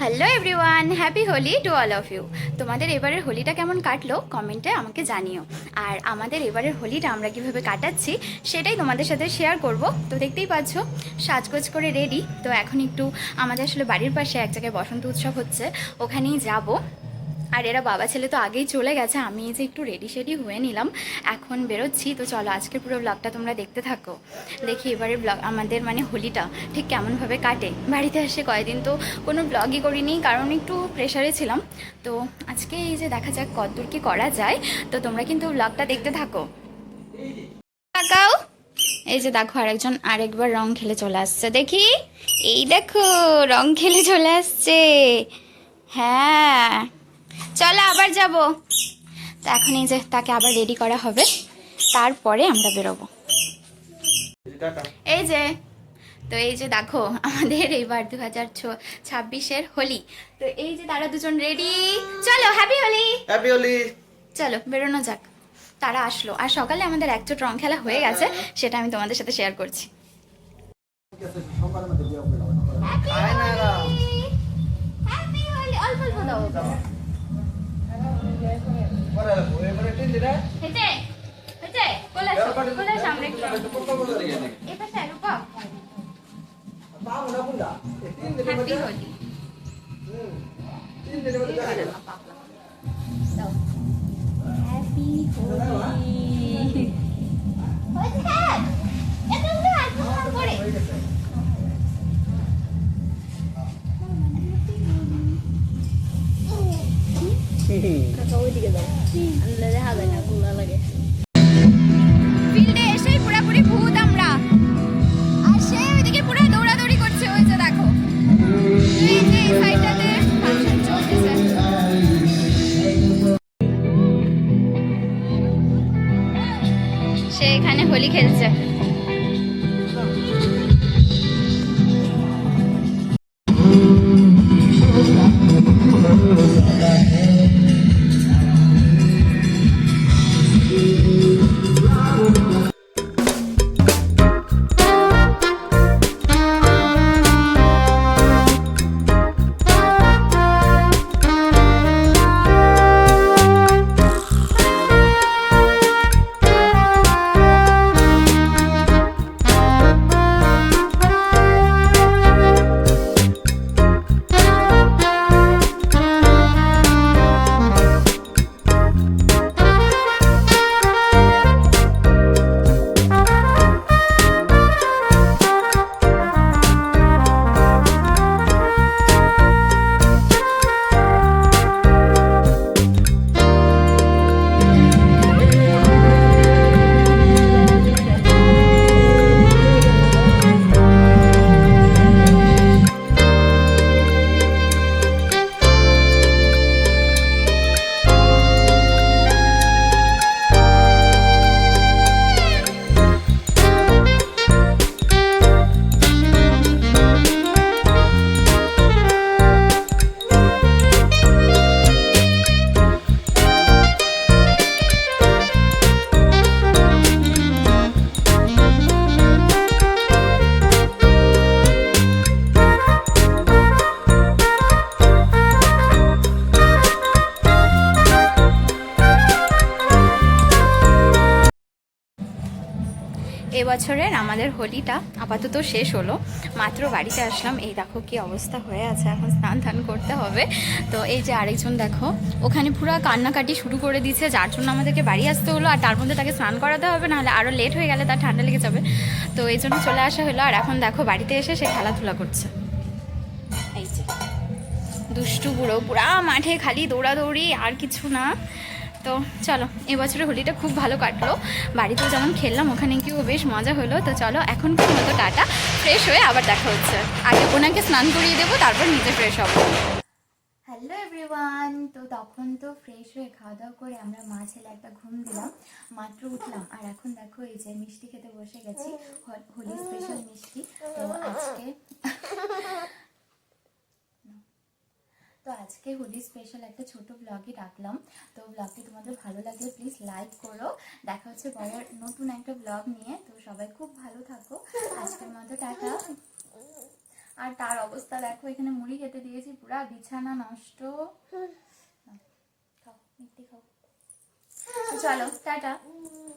Hello everyone, happy Holi to all of you. তোমাদের এবারের হোলিটা কেমন কাটলো কমেন্টে আমাকে জানিও। আর আমাদের এবারের হোলিটা আমরা কীভাবে কাটাচ্ছি সেটাই তোমাদের সাথে শেয়ার করব। তো দেখতেই পাচ্ছ সাজগোজ করে রেডি। তো এখন একটু আমাদের আসলে বাড়ির পাশে এক জায়গায় বসন্ত উৎসব হচ্ছে, ওখানেই যাব। আর এরা বাবা ছেলে তো আগেই চলে গেছে, আমি যে একটু রেডি শেডি হয়ে নিলাম, এখন বেরোচ্ছি। তো চলো আজকের পুরো ব্লগটা তোমরা দেখতে থাকো। দেখি এবারে ব্লগ আমাদের মানে হোলিটা ঠিক কেমনভাবে কাটে। বাড়িতে এসে কয়েকদিন তো কোনো ব্লগই করিনি, কারণ একটু প্রেশারে ছিলাম। তো আজকে এই যে দেখা যাক কতদূর কি করা যায়। তো তোমরা কিন্তু ব্লগটা দেখতে থাকো। তাকাও, এই যে দেখো আরেকবার রং খেলে চলে আসছে। দেখি, এই দেখো রং খেলে চলে আসছে। হ্যাঁ, চলো আবার যাব। তো এখন এই যে তাকে আবার রেডি করা হবে, তারপরে আমরা বেরোবো। এই যে, তো এই যে দেখো আমাদের এইবার 2026-এর হোলি। তো এই যে তারা দুজন রেডি। চলো হ্যাপি হোলি, হ্যাপি হোলি। চলো বেরোনো যাক। তারা আসলো, আর সকালে আমাদের একচোট রং খেলা হয়ে গেছে, সেটা আমি তোমাদের সাথে শেয়ার করছি। হ্যাপি হোলি, অল্প অল্প দাও। হেঁটে হেঁটে কোলে সামনে এই পাশে রূপা। হ্যাপি হোলি। দাও হ্যাপি হোলি। এত আর করে ফিল্ডে এসেই পুরোপুরি ভূত আমরা। আর সে ওইদিকে পুরো দৌড়াদৌড়ি করছে, ওই যে দেখো এই যে এই সাইডটাতে ফাংশন চলতেছে। সে এখানে হোলি খেলছে। এবছরের আমাদের হোলিটা আপাতত শেষ হলো, মাত্র বাড়িতে আসলাম। এই দেখো কি অবস্থা হয়ে আছে, এখন স্নান ধান করতে হবে। তো এই যে আরেকজন দেখো ওখানে পুরো কান্নাকাটি শুরু করে দিয়েছে, যার জন্য আমাদেরকে বাড়ি আসতে হলো। আর তার মধ্যে তাকে স্নান করাতে হবে, নাহলে আরও লেট হয়ে গেলে তার ঠান্ডা লেগে যাবে। তো এই জন্য চলে আসা হলো। আর এখন দেখো বাড়িতে এসে সে খেলাধুলা করছে। এই যে দুষ্টু বুড়ো পুরা মাঠে খালি দৌড়াদৌড়ি, আর কিছু না। তো চলো এবছরের হোলিটা খুব ভালো কাটলো। বাড়িতেও যেমন খেললাম, ওখানে গিয়েও বেশ মজা হলো। তো চলো এখনকার মতো টাটা, ফ্রেশ হয়ে আবার দেখা হচ্ছে। আগে ওনাকে স্নান করিয়ে দেবো, তারপর নিজে ফ্রেশ হবো। হ্যালো এভরিওয়ান, তো তখন তো ফ্রেশ হয়ে খাওয়া দাওয়া করে আমরা মা ছেলে একটা ঘুম দিলাম, মাত্র উঠলাম। আর এখন দেখো এই যে মিষ্টি খেতে বসে গেছি, হোলি স্পেশাল মিষ্টি। তো আজকে হোলি স্পেশাল একটা ছোট ব্লগই রাখলাম। তো ব্লগটি তোমাদের ভালো লাগলে প্লিজ লাইক করো। দেখা হচ্ছে পরের নতুন একটা ব্লগ নিয়ে। তো সবাই খুব ভালো থাকো। আজকের মতো টাটা। আর তার অবস্থা দেখো, এখানে মুড়ি খেতে দিয়েছি, পুরা বিছানা নষ্ট। খাও মিষ্টি খাও। তো চলো টাটা।